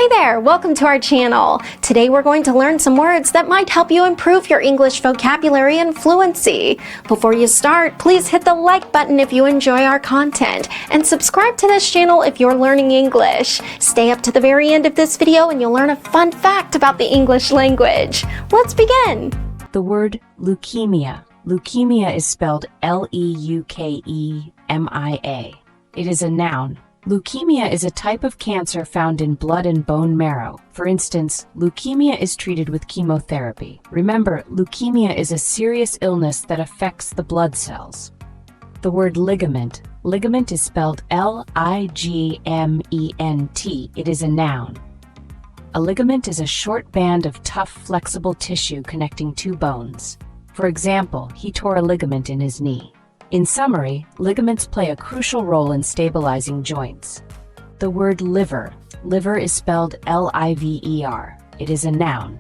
Hey there, welcome to our channel. Today we're going to learn some words that might help you improve your English vocabulary and fluency. Before you start, please hit the like button if you enjoy our content, and subscribe to this channel if you're learning English. Stay up to the very end of this video and you'll learn a fun fact about the English language. Let's begin. The word leukemia. Leukemia is spelled Leukemia. It is a noun. Leukemia is a type of cancer found in blood and bone marrow. For instance, leukemia is treated with chemotherapy. Remember, leukemia is a serious illness that affects the blood cells. The word ligament. Ligament is spelled Ligament. It is a noun. A ligament is a short band of tough, flexible tissue connecting two bones. For example, he tore a ligament in his knee. In summary, ligaments play a crucial role in stabilizing joints. The word liver. Liver is spelled Liver. It is a noun.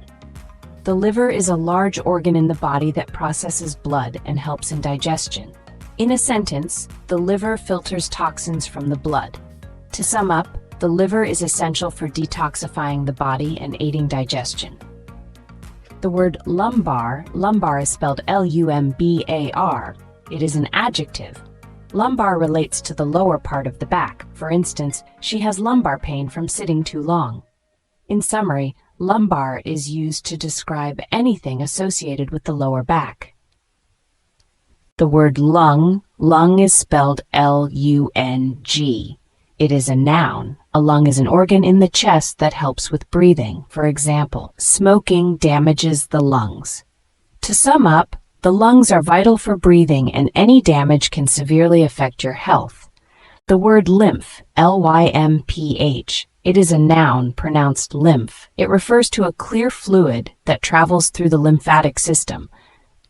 The liver is a large organ in the body that processes blood and helps in digestion. In a sentence, the liver filters toxins from the blood. To sum up, the liver is essential for detoxifying the body and aiding digestion. The word lumbar. Lumbar is spelled Lumbar. It is an adjective. Lumbar relates to the lower part of the back. For instance, she has lumbar pain from sitting too long. In summary, lumbar is used to describe anything associated with the lower back. The word lung. Lung is spelled Lung. It is a noun. A lung is an organ in the chest that helps with breathing. For example, smoking damages the lungs. To sum up, the lungs are vital for breathing, and any damage can severely affect your health. The word lymph, Lymph, it is a noun pronounced lymph. It refers to a clear fluid that travels through the lymphatic system.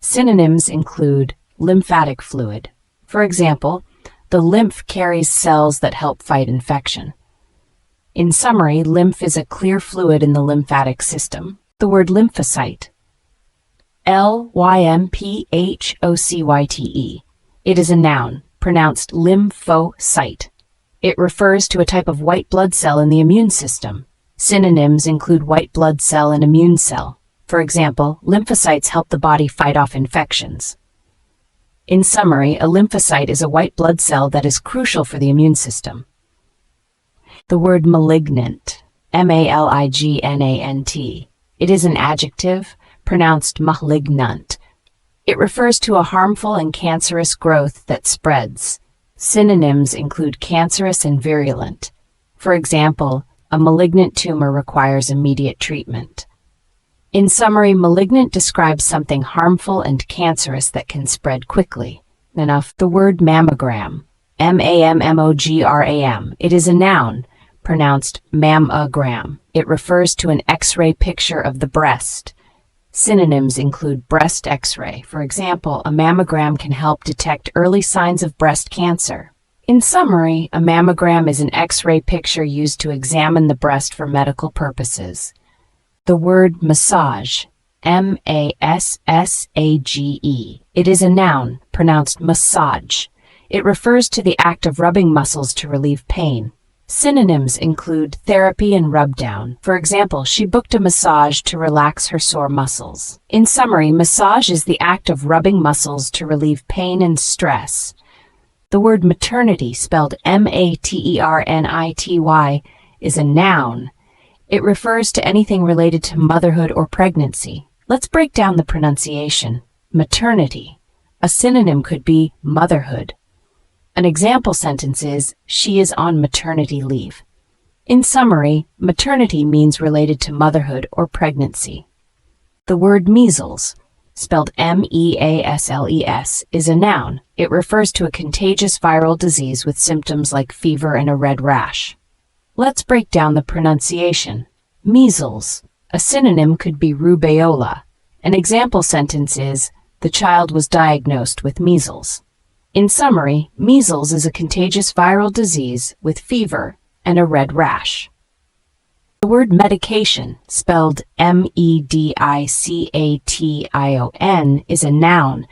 Synonyms include lymphatic fluid. For example, the lymph carries cells that help fight infection. In summary, lymph is a clear fluid in the lymphatic system. The word lymphocyte. Lymphocyte. It is a noun, pronounced lymphocyte. It refers to a type of white blood cell in the immune system. Synonyms include white blood cell and immune cell. For example, lymphocytes help the body fight off infections. In summary, a lymphocyte is a white blood cell that is crucial for the immune system. The word malignant. Malignant. It is an adjective, pronounced malignant. It refers to a harmful and cancerous growth that spreads. Synonyms include cancerous and virulent. For example, a malignant tumor requires immediate treatment. In summary, malignant describes something harmful and cancerous that can spread quickly. Enough. The word mammogram. Mammogram. It is a noun, pronounced mammogram. It refers to an X-ray picture of the breast. Synonyms include breast X-ray. For example, a mammogram can help detect early signs of breast cancer. In summary, a mammogram is an X-ray picture used to examine the breast for medical purposes. The word massage. Massage. It is a noun, pronounced massage. It refers to the act of rubbing muscles to relieve pain. Synonyms include therapy and rub down. For example, she booked a massage to relax her sore muscles. In summary, massage is the act of rubbing muscles to relieve pain and stress. The word maternity, spelled Maternity, is a noun. It refers to anything related to motherhood or pregnancy. Let's break down the pronunciation. Maternity. A synonym could be motherhood. An example sentence is, she is on maternity leave. In summary, maternity means related to motherhood or pregnancy. The word measles, spelled Measles, is a noun. It refers to a contagious viral disease with symptoms like fever and a red rash. Let's break down the pronunciation. Measles. A synonym could be rubeola. An example sentence is, the child was diagnosed with measles. In summary, measles is a contagious viral disease with fever and a red rash. The word medication, spelled Medication, is a noun.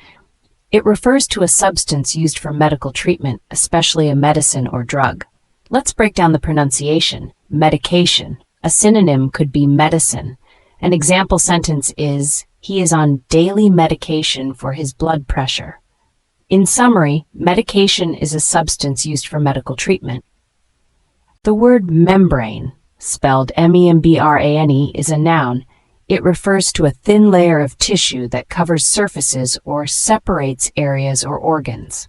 It refers to a substance used for medical treatment, especially a medicine or drug. Let's break down the pronunciation. Medication. A synonym could be medicine. An example sentence is, he is on daily medication for his blood pressure. In summary, medication is a substance used for medical treatment. The word membrane, spelled membrane, is a noun. It refers to a thin layer of tissue that covers surfaces or separates areas or organs.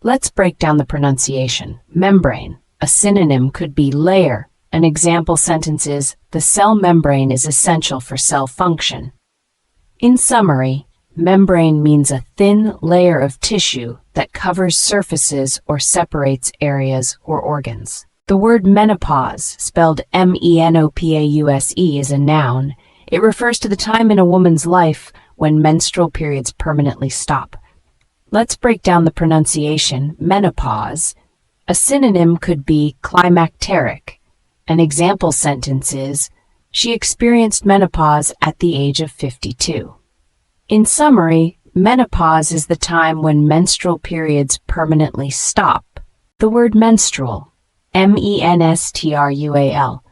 Let's break down the pronunciation. Membrane. A synonym could be layer. An example sentence is, the cell membrane is essential for cell function. In summary, membrane means a thin layer of tissue that covers surfaces or separates areas or organs. The word menopause, spelled menopause, is a noun. It refers to the time in a woman's life when menstrual periods permanently stop. Let's break down the pronunciation. Menopause. A synonym could be climacteric. An example sentence is, she experienced menopause at the age of 52. In summary, menopause is the time when menstrual periods permanently stop. The word menstrual, menstrual,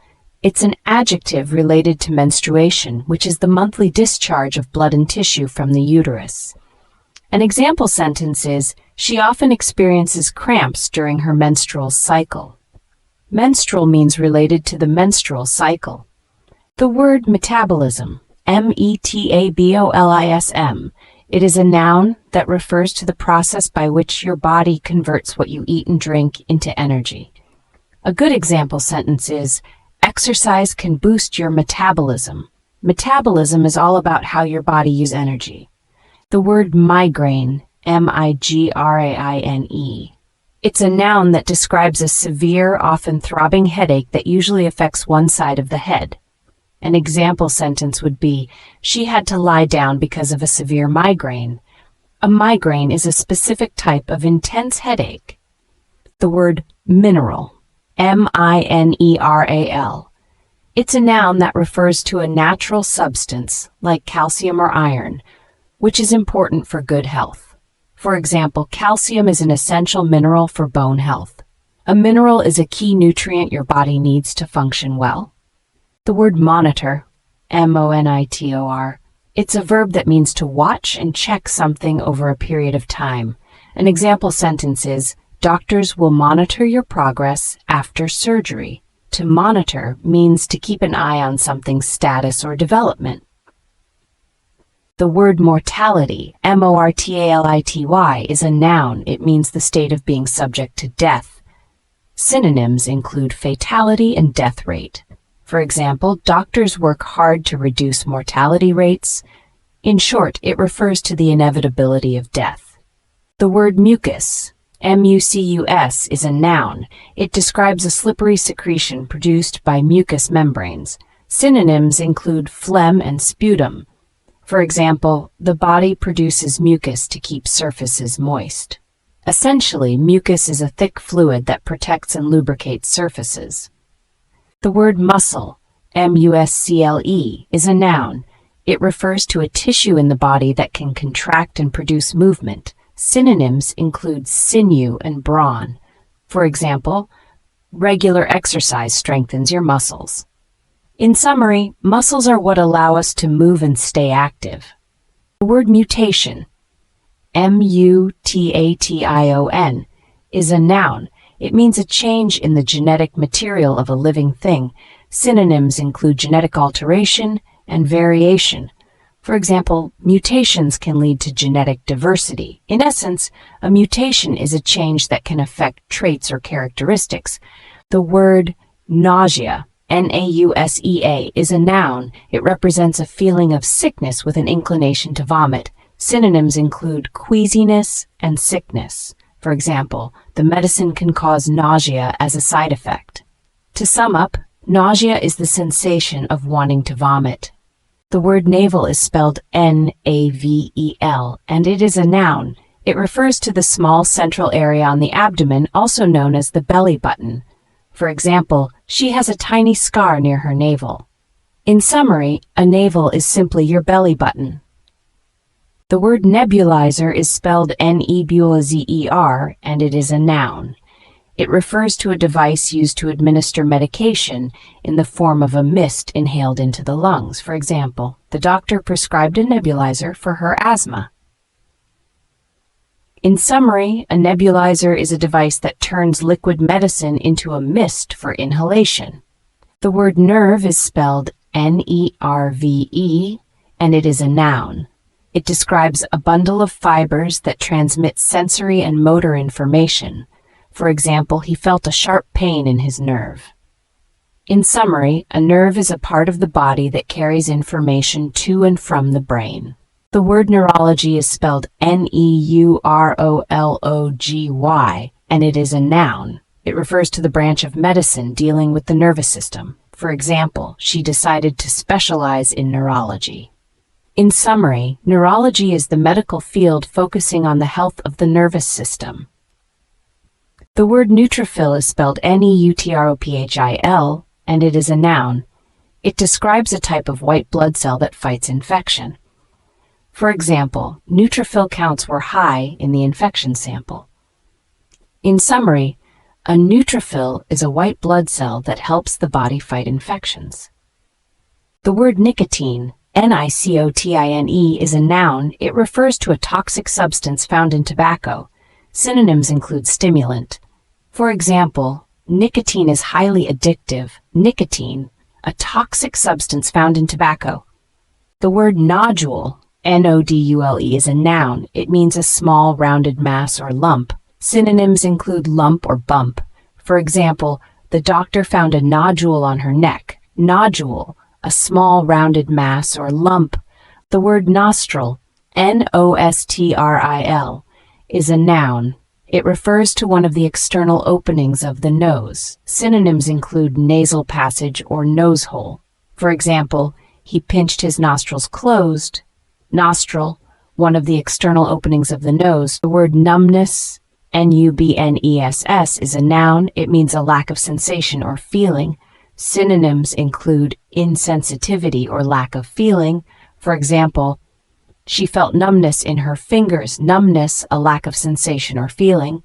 it's an adjective related to menstruation, which is the monthly discharge of blood and tissue from the uterus. An example sentence is, she often experiences cramps during her menstrual cycle. Menstrual means related to the menstrual cycle. The word metabolism, metabolism, it is a noun that refers to the process by which your body converts what you eat and drink into energy. A good example sentence is, exercise can boost your metabolism. Metabolism is all about how your body uses energy. The word migraine, migraine, it's a noun that describes a severe, often throbbing headache that usually affects one side of the head. An example sentence would be, she had to lie down because of a severe migraine. A migraine is a specific type of intense headache. The word mineral, mineral, it's a noun that refers to a natural substance, like calcium or iron, which is important for good health. For example, calcium is an essential mineral for bone health. A mineral is a key nutrient your body needs to function well. The word monitor, monitor, it's a verb that means to watch and check something over a period of time. An example sentence is, doctors will monitor your progress after surgery. To monitor means to keep an eye on something's status or development. The word mortality, mortality, is a noun. It means the state of being subject to death. Synonyms include fatality and death rate. For example, doctors work hard to reduce mortality rates. In short, it refers to the inevitability of death. The word mucus, mucus, is a noun. It describes a slippery secretion produced by mucous membranes. Synonyms include phlegm and sputum. For example, the body produces mucus to keep surfaces moist. Essentially, mucus is a thick fluid that protects and lubricates surfaces. The word muscle, muscle, is a noun. It refers to a tissue in the body that can contract and produce movement. Synonyms include sinew and brawn. For example, regular exercise strengthens your muscles. In summary, muscles are what allow us to move and stay active. The word mutation, mutation, is a noun. It means a change in the genetic material of a living thing. Synonyms include genetic alteration and variation. For example, mutations can lead to genetic diversity. In essence, a mutation is a change that can affect traits or characteristics. The word nausea, nausea, is a noun. It represents a feeling of sickness with an inclination to vomit. Synonyms include queasiness and sickness. For example, the medicine can cause nausea as a side effect. To sum up, nausea is the sensation of wanting to vomit. The word navel is spelled navel, and it is a noun. It refers to the small central area on the abdomen, also known as the belly button. For example, she has a tiny scar near her navel. In summary, a navel is simply your belly button. The word nebulizer is spelled nebulizer, and it is a noun. It refers to a device used to administer medication in the form of a mist inhaled into the lungs. For example, the doctor prescribed a nebulizer for her asthma. In summary, a nebulizer is a device that turns liquid medicine into a mist for inhalation. The word nerve is spelled N-E-R-V-E, and it is a noun. It describes a bundle of fibers that transmit sensory and motor information. For example, he felt a sharp pain in his nerve. In summary, a nerve is a part of the body that carries information to and from the brain. The word neurology is spelled Neurology, and it is a noun. It refers to the branch of medicine dealing with the nervous system. For example, she decided to specialize in neurology. In summary, neurology is the medical field focusing on the health of the nervous system. The word neutrophil is spelled Neutrophil, and it is a noun. It describes a type of white blood cell that fights infection. For example, neutrophil counts were high in the infection sample. In summary, a neutrophil is a white blood cell that helps the body fight infections. The word nicotine, Nicotine, is a noun. It refers to a toxic substance found in tobacco. Synonyms include stimulant. For example, nicotine is highly addictive. Nicotine, a toxic substance found in tobacco. The word nodule, Nodule, is a noun. It means a small rounded mass or lump. Synonyms include lump or bump. For example, the doctor found a nodule on her neck. Nodule, a small rounded mass or lump. The word nostril, Nostril, is a noun. It refers to one of the external openings of the nose. Synonyms include nasal passage or nose hole. For example, he pinched his nostrils closed. Nostril, one of the external openings of the nose. The word numbness, Nubness, is a noun. It means a lack of sensation or feeling. Synonyms include insensitivity or lack of feeling. For example, she felt numbness in her fingers. Numbness, a lack of sensation or feeling.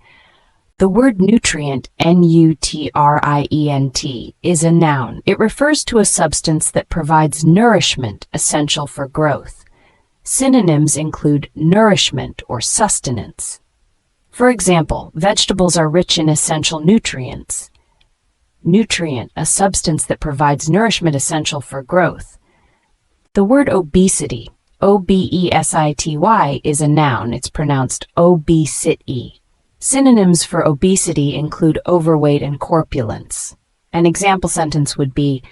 The word nutrient, Nutrient, is a noun. It refers to a substance that provides nourishment essential for growth. Synonyms include nourishment or sustenance. For example, vegetables are rich in essential nutrients. Nutrient, a substance that provides nourishment essential for growth. The word obesity, Obesity, is a noun. It's pronounced obesity. Synonyms for obesity include overweight and corpulence. An example sentence would be,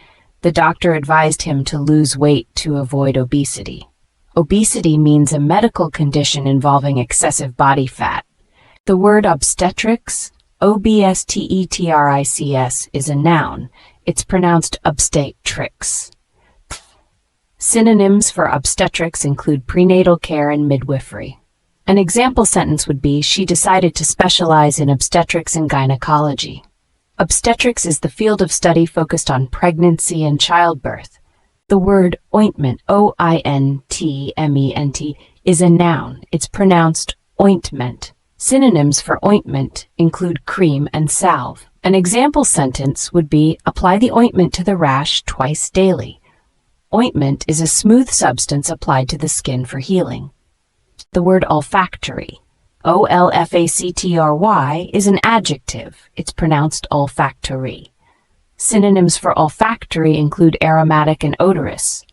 the doctor advised him to lose weight to avoid obesity. Obesity means a medical condition involving excessive body fat. The word obstetrics, Obstetrics, is a noun. It's pronounced obstetrics. Synonyms for obstetrics include prenatal care and midwifery. An example sentence would be, she decided to specialize in obstetrics and gynecology. Obstetrics is the field of study focused on pregnancy and childbirth. The word ointment, Ointment, is a noun. It's pronounced ointment. Synonyms for ointment include cream and salve. An example sentence would be, apply the ointment to the rash twice daily. Ointment is a smooth substance applied to the skin for healing. The word olfactory, Olfactory, is an adjective. It's pronounced olfactory. Synonyms for olfactory include aromatic and odorous.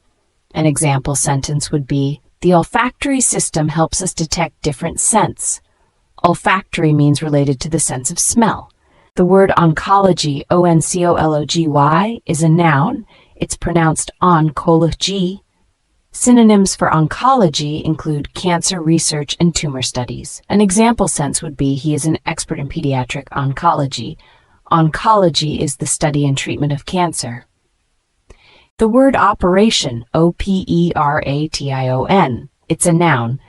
An example sentence would be, the olfactory system helps us detect different scents. Olfactory means related to the sense of smell. The word oncology, Oncology, is a noun. It's pronounced oncology. Synonyms for oncology include cancer research and tumor studies. An example sense would be, he is an expert in pediatric oncology. Oncology is the study and treatment of cancer. The word operation, Operation, it's a noun,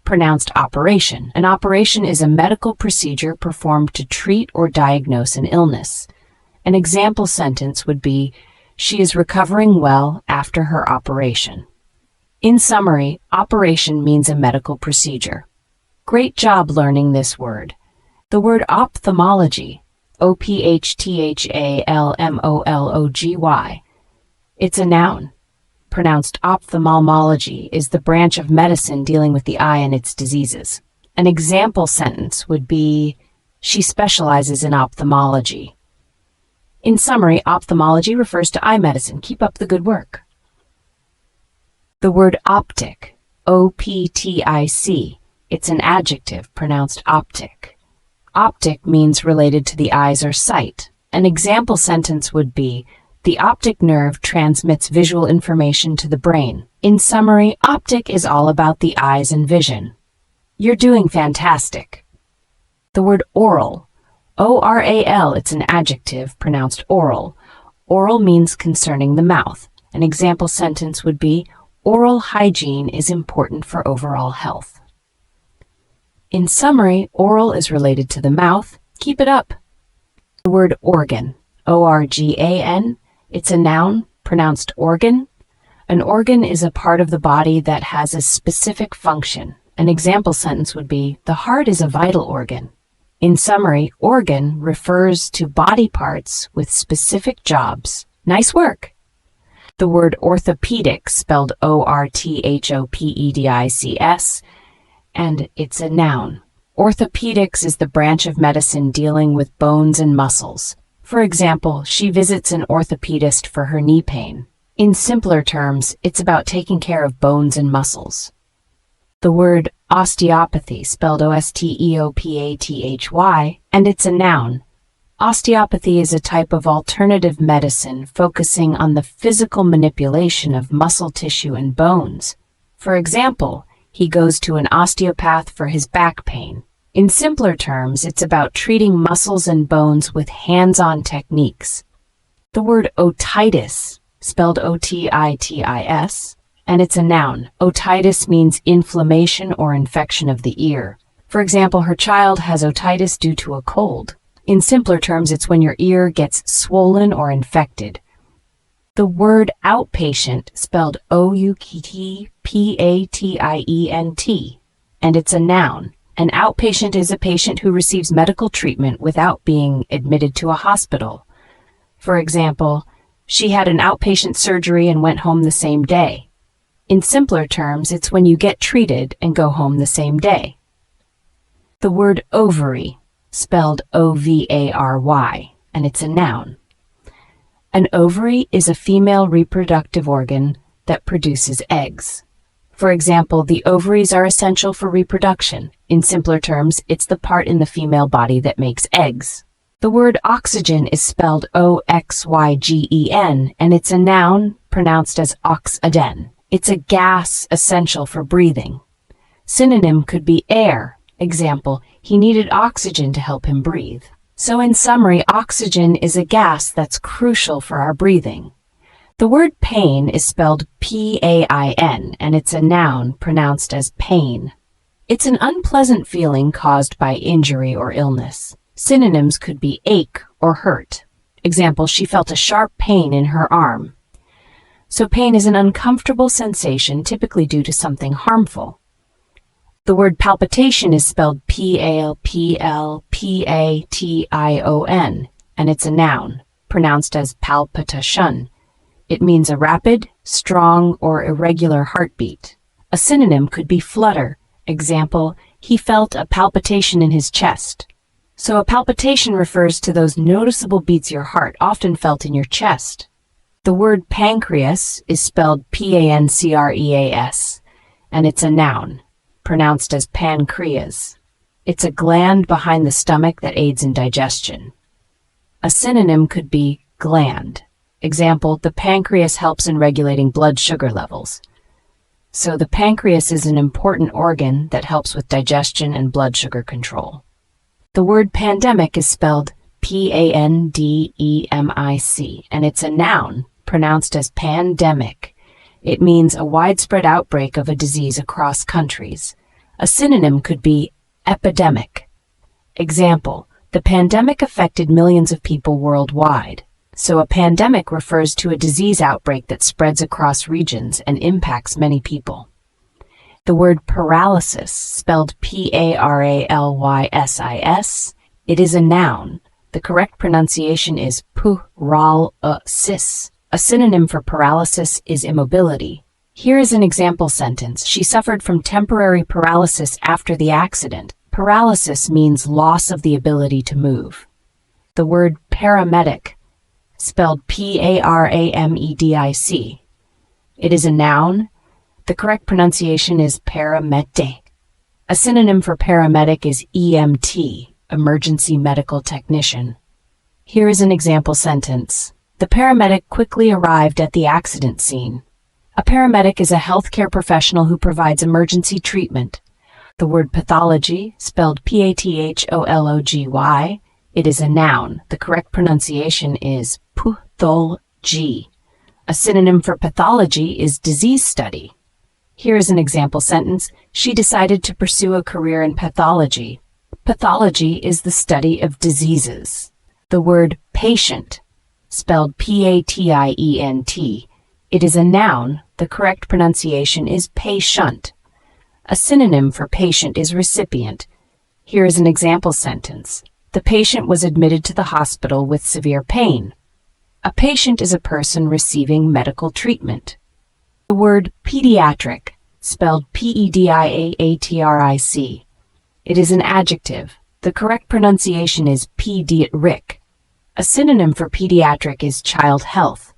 pronounced operation. An operation is a medical procedure performed to treat or diagnose an illness. An example sentence would be, she is recovering well after her operation. In summary, operation means a medical procedure. Great job learning this word. The word ophthalmology, Ophthalmology. It's a noun. Pronounced ophthalmology is the branch of medicine dealing with the eye and its diseases. An example sentence would be, she specializes in ophthalmology. In summary, ophthalmology refers to eye medicine. Keep up the good work. The word optic, O-P-T-I-C, it's an adjective pronounced optic. Optic means related to the eyes or sight. An example sentence would be, the optic nerve transmits visual information to the brain. In summary, optic is all about the eyes and vision. You're doing fantastic. The word oral, O-R-A-L, it's an adjective pronounced oral. Oral means concerning the mouth. An example sentence would be, oral hygiene is important for overall health. In summary, oral is related to the mouth. Keep it up. The word organ, O-R-G-A-N, it's a noun pronounced organ. An organ is a part of the body that has a specific function. An example sentence would be, the heart is a vital organ. In summary, organ refers to body parts with specific jobs. Nice work! The word orthopedics, spelled O-R-T-H-O-P-E-D-I-C-S, and it's a noun. Orthopedics is the branch of medicine dealing with bones and muscles. For example, she visits an orthopedist for her knee pain. In simpler terms, it's about taking care of bones and muscles. The word osteopathy, spelled O-S-T-E-O-P-A-T-H-Y, and it's a noun. Osteopathy is a type of alternative medicine focusing on the physical manipulation of muscle tissue and bones. For example, he goes to an osteopath for his back pain. In simpler terms, it's about treating muscles and bones with hands-on techniques. The word otitis, spelled O-T-I-T-I-S, and it's a noun. Otitis means inflammation or infection of the ear. For example, her child has otitis due to a cold. In simpler terms, it's when your ear gets swollen or infected. The word outpatient, spelled O-U-T-P-A-T-I-E-N-T, and it's a noun. An outpatient is a patient who receives medical treatment without being admitted to a hospital. For example, she had an outpatient surgery and went home the same day. In simpler terms, it's when you get treated and go home the same day. The word ovary, spelled O-V-A-R-Y, and it's a noun. An ovary is a female reproductive organ that produces eggs. For example, the ovaries are essential for reproduction. In simpler terms, it's the part in the female body that makes eggs. The word oxygen is spelled O-X-Y-G-E-N, and it's a noun pronounced as oxygen. It's a gas essential for breathing. Synonym could be air. Example, he needed oxygen to help him breathe. So in summary, oxygen is a gas that's crucial for our breathing. The word pain is spelled P-A-I-N, and it's a noun pronounced as pain. It's an unpleasant feeling caused by injury or illness. Synonyms could be ache or hurt. Example, she felt a sharp pain in her arm. So pain is an uncomfortable sensation typically due to something harmful. The word palpitation is spelled P-A-L-P-L-P-A-T-I-O-N, and it's a noun pronounced as palpitation. It means a rapid, strong, or irregular heartbeat. A synonym could be flutter. Example, he felt a palpitation in his chest. So a palpitation refers to those noticeable beats your heart often felt in your chest. The word pancreas is spelled P-A-N-C-R-E-A-S, and it's a noun, pronounced as pancreas. It's a gland behind the stomach that aids in digestion. A synonym could be gland. Example, the pancreas helps in regulating blood sugar levels. So the pancreas is an important organ that helps with digestion and blood sugar control. The word pandemic is spelled P-A-N-D-E-M-I-C, and it's a noun pronounced as pandemic. It means a widespread outbreak of a disease across countries. A synonym could be epidemic. Example, the pandemic affected millions of people worldwide. So a pandemic refers to a disease outbreak that spreads across regions and impacts many people. The word paralysis, spelled P-A-R-A-L-Y-S-I-S, it is a noun. The correct pronunciation is paralysis. A synonym for paralysis is immobility. Here is an example sentence. She suffered from temporary paralysis after the accident. Paralysis means loss of the ability to move. The word paramedic, spelled P-A-R-A-M-E-D-I-C. It is a noun. The correct pronunciation is paramedic. A synonym for paramedic is EMT, emergency medical technician. Here is an example sentence. The paramedic quickly arrived at the accident scene. A paramedic is a healthcare professional who provides emergency treatment. The word pathology, spelled P-A-T-H-O-L-O-G-Y, it is a noun. The correct pronunciation is pathology. A synonym for pathology is disease study. Here is an example sentence. She decided to pursue a career in pathology. Pathology is the study of diseases. The word patient, spelled P-A-T-I-E-N-T, it is a noun. The correct pronunciation is patient. A synonym for patient is recipient. Here is an example sentence. The patient was admitted to the hospital with severe pain. A patient is a person receiving medical treatment. The word pediatric, spelled P-E-D-I-A-A-T-R-I-C, it is an adjective. The correct pronunciation is pediatric. A synonym for pediatric is child health.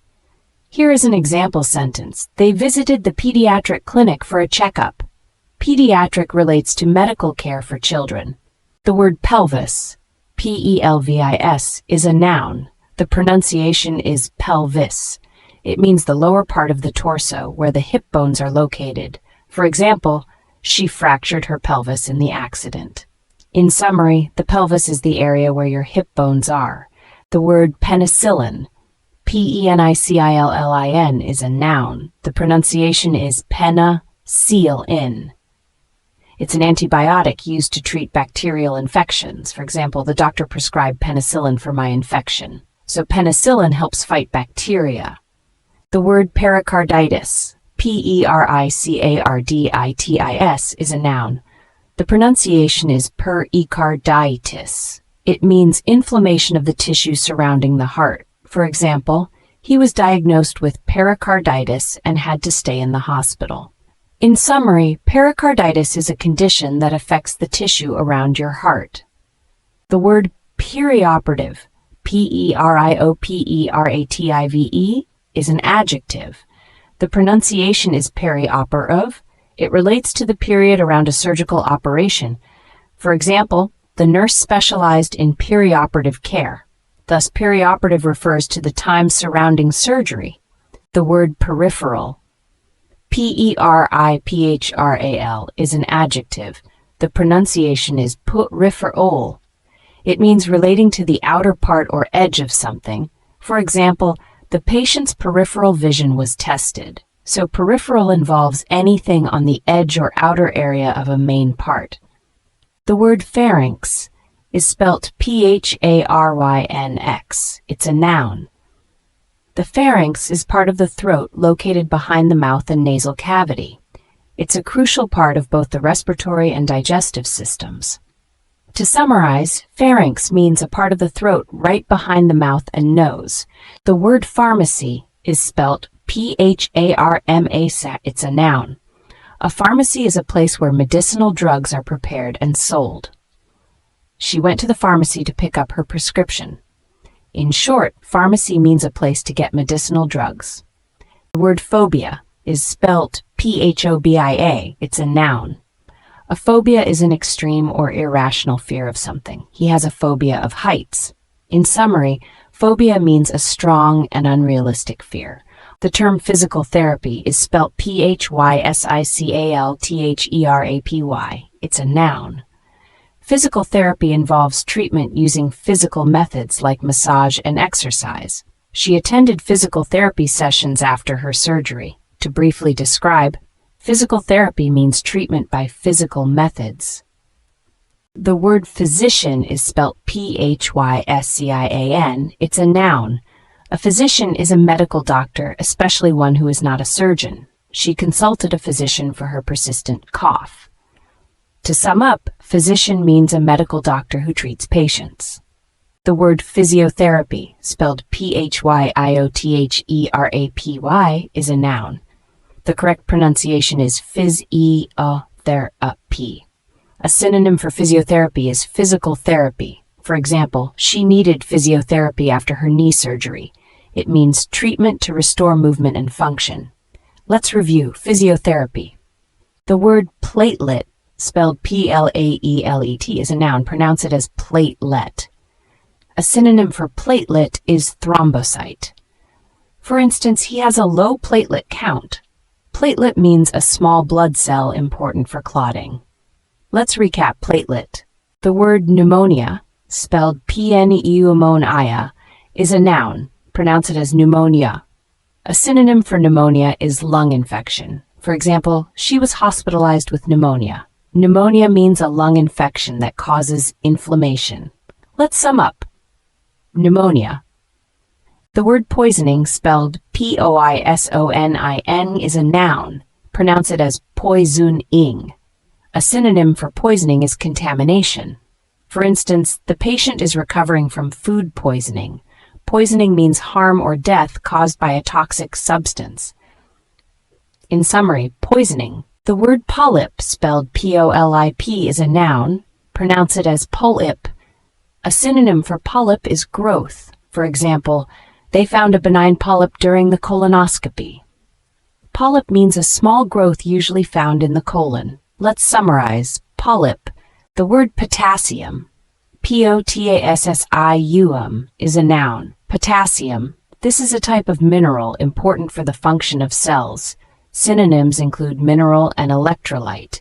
Here is an example sentence. They visited the pediatric clinic for a checkup. Pediatric relates to medical care for children. The word pelvis, P-E-L-V-I-S, is a noun. The pronunciation is pelvis. It means the lower part of the torso where the hip bones are located. For example, she fractured her pelvis in the accident. In summary, the pelvis is the area where your hip bones are. The word penicillin, P-E-N-I-C-I-L-L-I-N, is a noun. The pronunciation is penicillin. It's an antibiotic used to treat bacterial infections. For example, the doctor prescribed penicillin for my infection. So penicillin helps fight bacteria. The word pericarditis, P-E-R-I-C-A-R-D-I-T-I-S, is a noun. The pronunciation is pericarditis. It means inflammation of the tissue surrounding the heart. For example, he was diagnosed with pericarditis and had to stay in the hospital. In summary, pericarditis is a condition that affects the tissue around your heart. The word perioperative, P-E-R-I-O-P-E-R-A-T-I-V-E, is an adjective. The pronunciation is perioperative. It relates to the period around a surgical operation. For example, the nurse specialized in perioperative care. Thus, perioperative refers to the time surrounding surgery. The word peripheral, P-E-R-I-P-H-R-A-L, is an adjective. The pronunciation is peripheral. It means relating to the outer part or edge of something. For example, the patient's peripheral vision was tested. So peripheral involves anything on the edge or outer area of a main part. The word pharynx is spelt P-H-A-R-Y-N-X. It's a noun. The pharynx is part of the throat located behind the mouth and nasal cavity. It's a crucial part of both the respiratory and digestive systems. To summarize, pharynx means a part of the throat right behind the mouth and nose. The word pharmacy is spelt P-H-A-R-M-A-C. It's a noun. A pharmacy is a place where medicinal drugs are prepared and sold. She went to the pharmacy to pick up her prescription. In short, pharmacy means a place to get medicinal drugs. The word phobia is spelt P-H-O-B-I-A. It's a noun. A phobia is an extreme or irrational fear of something. He has a phobia of heights. In summary, phobia means a strong and unrealistic fear. The term physical therapy is spelt P-H-Y-S-I-C-A-L-T-H-E-R-A-P-Y. It's a noun. Physical therapy involves treatment using physical methods like massage and exercise. She attended physical therapy sessions after her surgery. To briefly describe, physical therapy means treatment by physical methods. The word physician is spelt P-H-Y-S-C-I-A-N. It's a noun. A physician is a medical doctor, especially one who is not a surgeon. She consulted a physician for her persistent cough. To sum up, physician means a medical doctor who treats patients. The word physiotherapy, spelled Physiotherapy, is a noun. The correct pronunciation is phys-e-o-therapy. A synonym for physiotherapy is physical therapy. For example, she needed physiotherapy after her knee surgery. It means treatment to restore movement and function. Let's review physiotherapy. The word platelet, spelled P-L-A-E-L-E-T, is a noun. Pronounce it as platelet. A synonym for platelet is thrombocyte. For instance, he has a low platelet count. Platelet means a small blood cell important for clotting. Let's recap platelet. The word pneumonia, spelled P-N-E-U-M-O-N-I-A, is a noun. Pronounce it as pneumonia. A synonym for pneumonia is lung infection. For example, she was hospitalized with pneumonia. Pneumonia means a lung infection that causes inflammation. Let's sum up. Pneumonia. The word poisoning, spelled P-O-I-S-O-N-I-N, is a noun. Pronounce it as poisoning. A synonym for poisoning is contamination. For instance, the patient is recovering from food poisoning. Poisoning means harm or death caused by a toxic substance. In summary, poisoning. The word polyp, spelled P-O-L-I-P, is a noun. Pronounce it as polyp. A synonym for polyp is growth. For example, they found a benign polyp during the colonoscopy. Polyp means a small growth usually found in the colon. Let's summarize. Polyp. The word potassium, P-O-T-A-S-S-I-U-M, is a noun. Potassium. This is a type of mineral important for the function of cells. Synonyms include mineral and electrolyte.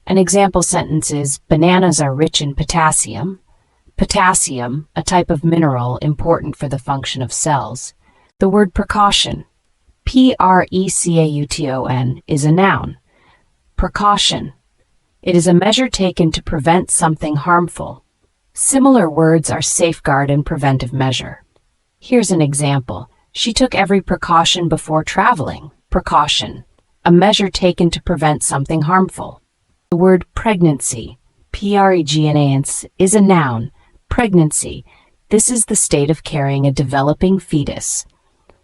An example sentence is, bananas are rich in potassium. Potassium, a type of mineral important for the function of cells. The word precaution, P-R-E-C-A-U-T-O-N, is a noun. Precaution. It is a measure taken to prevent something harmful. Similar words are safeguard and preventive measure. Here's an example. She took every precaution before traveling. Precaution. A measure taken to prevent something harmful. The word pregnancy, P-R-E-G-N-A-N-C, is a noun. Pregnancy. This is the state of carrying a developing fetus.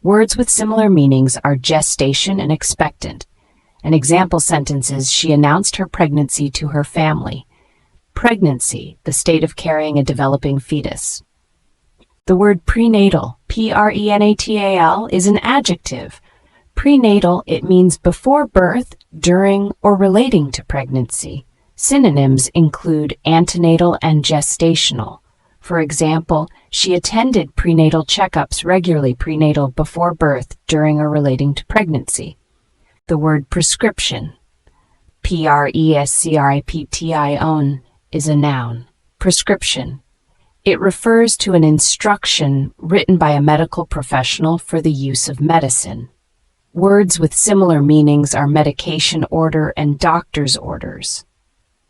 Words with similar meanings are gestation and expectant. An example sentence is, she announced her pregnancy to her family. Pregnancy, the state of carrying a developing fetus. The word prenatal, P-R-E-N-A-T-A-L, is an adjective. Prenatal, it means before birth, during, or relating to pregnancy. Synonyms include antenatal and gestational. For example, she attended prenatal checkups regularly. Prenatal, before birth, during, or relating to pregnancy. The word prescription, P-R-E-S-C-R-I-P-T-I-O-N, is a noun. Prescription. It refers to an instruction written by a medical professional for the use of medicine. Words with similar meanings are medication order and doctor's orders.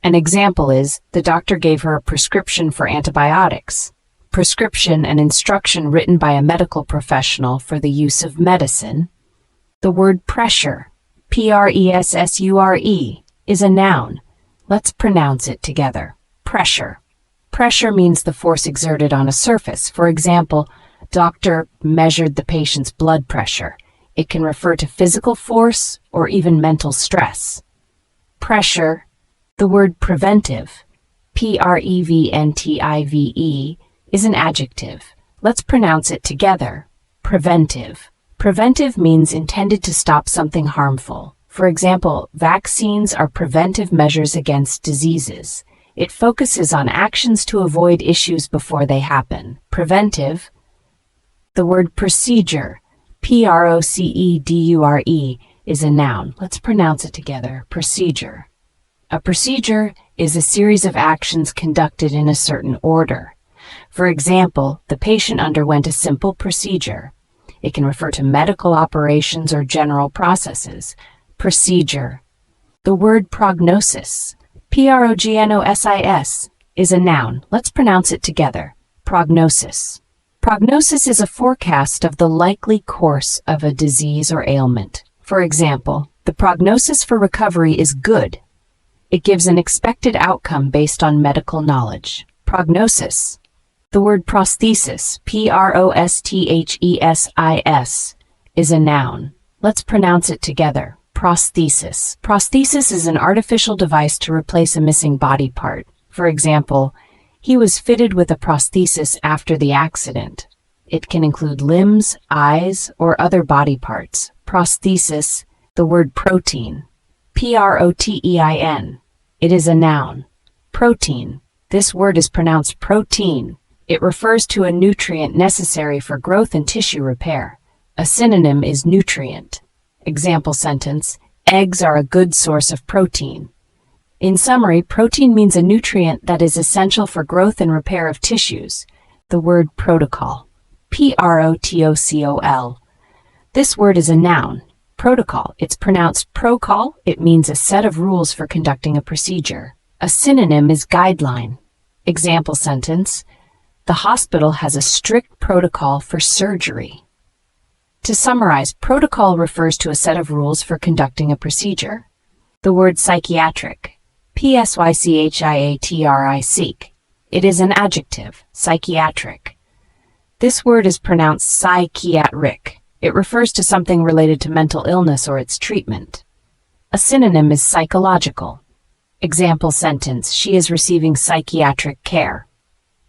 An example is, the doctor gave her a prescription for antibiotics. Prescription, an instruction written by a medical professional for the use of medicine. The word pressure, P-R-E-S-S-U-R-E, is a noun. Let's pronounce it together. Pressure. Pressure means the force exerted on a surface. For example, doctor measured the patient's blood pressure. It can refer to physical force or even mental stress. Pressure. The word preventive, P-R-E-V-N-T-I-V-E, is an adjective. Let's pronounce it together. Preventive. Preventive means intended to stop something harmful. For example, vaccines are preventive measures against diseases. It focuses on actions to avoid issues before they happen. Preventive. The word procedure, P-R-O-C-E-D-U-R-E, is a noun. Let's pronounce it together. Procedure. A procedure is a series of actions conducted in a certain order. For example, the patient underwent a simple procedure. It can refer to medical operations or general processes. Procedure. The word prognosis, P-R-O-G-N-O-S-I-S, is a noun. Let's pronounce it together. Prognosis. Prognosis is a forecast of the likely course of a disease or ailment. For example, the prognosis for recovery is good. It gives an expected outcome based on medical knowledge. Prognosis. The word prosthesis, prosthesis, is a noun. Let's pronounce it together. Prosthesis. Prosthesis is an artificial device to replace a missing body part. For example, he was fitted with a prosthesis after the accident. It can include limbs, eyes, or other body parts. Prosthesis. The word protein. Protein. It is a noun. Protein. This word is pronounced protein. It refers to a nutrient necessary for growth and tissue repair. A synonym is nutrient. Example sentence, eggs are a good source of protein. In summary, protein means a nutrient that is essential for growth and repair of tissues. The word protocol. Protocol. This word is a noun. Protocol. It's pronounced procol. It means a set of rules for conducting a procedure. A synonym is guideline. Example sentence, the hospital has a strict protocol for surgery. To summarize, protocol refers to a set of rules for conducting a procedure. The word psychiatric, psychiatric. It is an adjective, psychiatric. This word is pronounced psychiatric. It refers to something related to mental illness or its treatment. A synonym is psychological. Example sentence, she is receiving psychiatric care.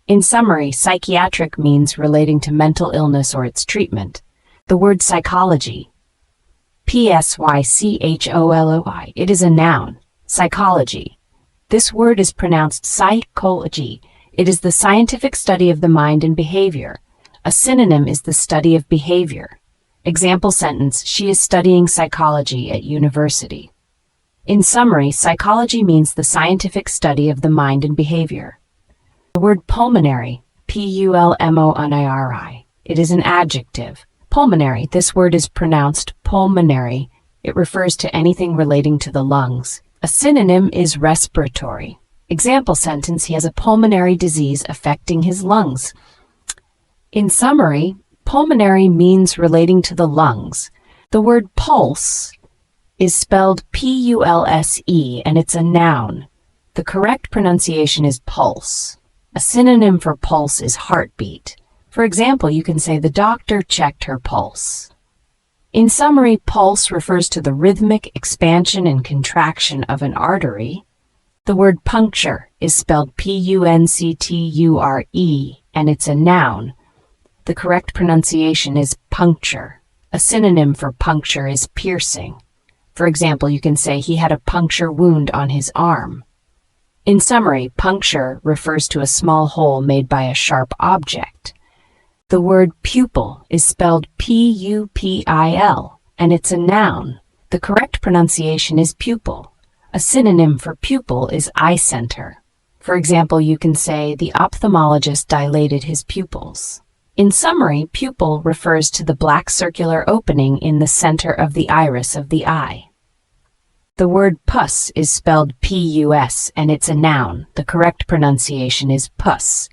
In summary, psychiatric means relating to mental illness or its treatment. The word psychology, psychology. It is a noun, psychology. This word is pronounced psychology. It is the scientific study of the mind and behavior. A synonym is the study of behavior. Example sentence, she is studying psychology at university. In summary, psychology means the scientific study of the mind and behavior. The word pulmonary, pulmonary. It is an adjective. Pulmonary. This word is pronounced pulmonary. It refers to anything relating to the lungs. A synonym is respiratory. Example sentence, he has a pulmonary disease affecting his lungs. In summary, pulmonary means relating to the lungs. The word pulse is spelled P-U-L-S-E, and it's a noun. The correct pronunciation is pulse. A synonym for pulse is heartbeat. For example, you can say the doctor checked her pulse. In summary, pulse refers to the rhythmic expansion and contraction of an artery. The word puncture is spelled P-U-N-C-T-U-R-E, and it's a noun. The correct pronunciation is puncture. A synonym for puncture is piercing. For example, you can say he had a puncture wound on his arm. In summary, puncture refers to a small hole made by a sharp object. The word pupil is spelled P-U-P-I-L, and it's a noun. The correct pronunciation is pupil. A synonym for pupil is eye center. For example, you can say the ophthalmologist dilated his pupils. In summary, pupil refers to the black circular opening in the center of the iris of the eye. The word pus is spelled P-U-S, and it's a noun. The correct pronunciation is pus.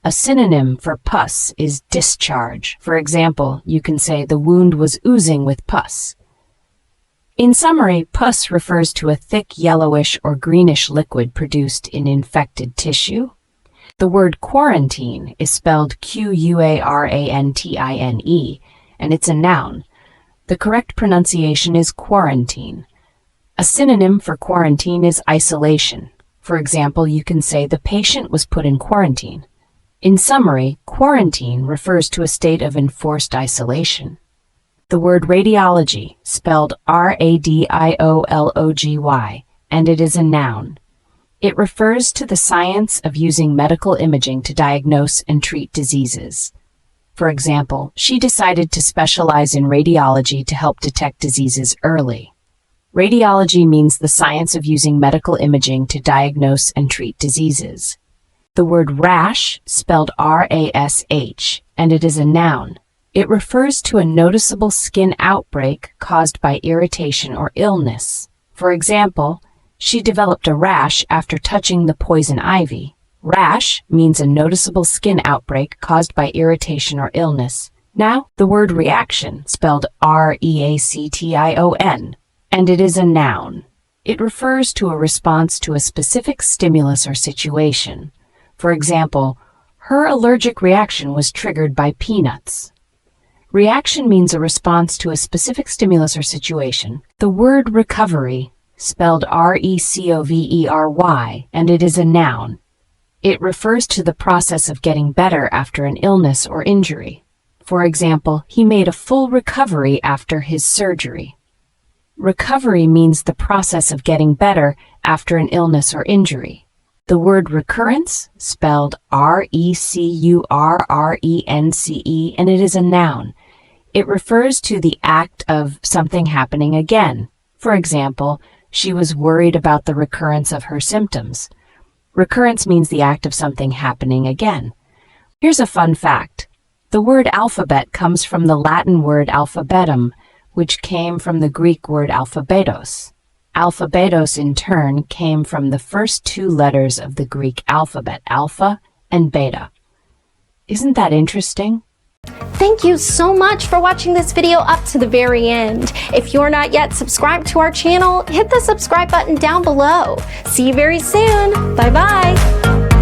A synonym for pus is discharge. For example, you can say the wound was oozing with pus. In summary, pus refers to a thick yellowish or greenish liquid produced in infected tissue. The word quarantine is spelled Q-U-A-R-A-N-T-I-N-E, and it's a noun. The correct pronunciation is quarantine. A synonym for quarantine is isolation. For example, you can say the patient was put in quarantine. In summary, quarantine refers to a state of enforced isolation. The word radiology, spelled R-A-D-I-O-L-O-G-Y, and it is a noun. It refers to the science of using medical imaging to diagnose and treat diseases. For example, she decided to specialize in radiology to help detect diseases early. Radiology means the science of using medical imaging to diagnose and treat diseases. The word rash, spelled R-A-S-H, and it is a noun. It refers to a noticeable skin outbreak caused by irritation or illness. For example, she developed a rash after touching the poison ivy. Rash means a noticeable skin outbreak caused by irritation or illness. Now, the word reaction, spelled R-E-A-C-T-I-O-N, and it is a noun. It refers to a response to a specific stimulus or situation. For example, Her allergic reaction was triggered by peanuts. Reaction means a response to a specific stimulus or situation. The word recovery, spelled recovery, and it is a noun. It refers to the process of getting better after an illness or injury. For example, he made a full recovery after his surgery. Recovery means the process of getting better after an illness or injury. The word recurrence, spelled recurrence, and it is a noun. It refers to the act of something happening again. For example, she was worried about the recurrence of her symptoms. Recurrence means the act of something happening again. Here's a fun fact. The word alphabet comes from the Latin word alphabetum, which came from the Greek word alphabetos. Alphabetos, in turn, came from the first two letters of the Greek alphabet, alpha and beta. Isn't that interesting? Thank you so much for watching this video up to the very end. If you're not yet subscribed to our channel, hit the subscribe button down below. See you very soon. Bye-bye.